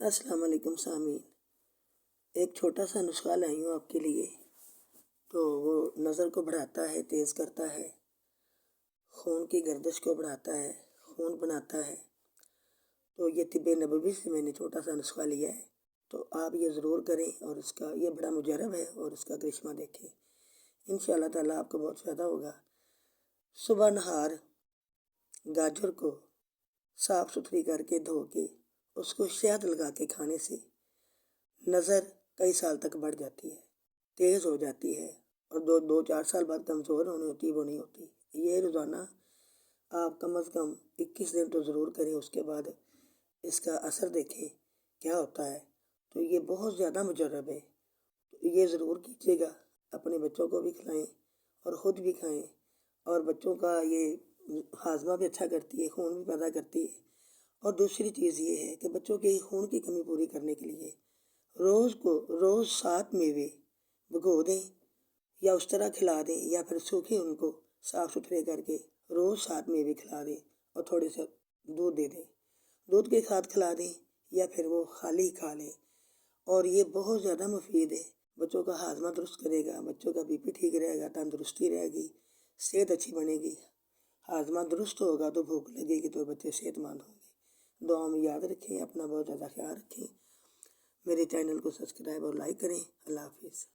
السلام علیکم سامعین، ایک چھوٹا سا نسخہ لائی ہوں آپ کے لیے۔ تو وہ نظر کو بڑھاتا ہے، تیز کرتا ہے، خون کی گردش کو بڑھاتا ہے، خون بناتا ہے۔ تو یہ طب نبوی سے میں نے چھوٹا سا نسخہ لیا ہے، تو آپ یہ ضرور کریں اور اس کا یہ بڑا مجرب ہے اور اس کا کرشمہ دیکھیں۔ انشاءاللہ تعالیٰ آپ کو بہت فائدہ ہوگا۔ صبح نہار گاجر کو صاف ستھری کر کے دھو کے اس کو شہد لگا کے کھانے سے نظر کئی سال تک بڑھ جاتی ہے، تیز ہو جاتی ہے، اور دو چار سال بعد کمزور ہونی ہوتی وہ نہیں ہوتی۔ یہ روزانہ آپ کم از کم 21 دن تو ضرور کریں، اس کے بعد اس کا اثر دیکھیں کیا ہوتا ہے۔ تو یہ بہت زیادہ مجرب ہے، تو یہ ضرور کیجیے گا۔ اپنے بچوں کو بھی کھلائیں اور خود بھی کھائیں، اور بچوں کا یہ ہاضمہ بھی اچھا کرتی ہے، خون بھی پیدا کرتی ہے۔ اور دوسری چیز یہ ہے کہ بچوں کے خون کی کمی پوری کرنے کے لیے روز 7 میوے بھگو دیں یا اس طرح کھلا دیں، یا پھر سوکھے ان کو صاف ستھرے کر کے روز 7 میوے کھلا دیں اور تھوڑے سے دودھ دے دیں، دودھ کے ساتھ کھلا دیں یا پھر وہ خالی کھا لیں۔ اور یہ بہت زیادہ مفید ہے، بچوں کا ہاضمہ درست کرے گا، بچوں کا BP ٹھیک رہے گا، تندرستی رہے گی، صحت اچھی بنے گی۔ ہاضمہ درست ہوگا تو بھوک لگے گی تو بچے صحت مند ہوں گے۔ دعاؤں میں یاد رکھیں، اپنا بہت زیادہ خیال رکھیں۔ میرے چینل کو سبسکرائب اور لائک کریں۔ اللہ حافظ۔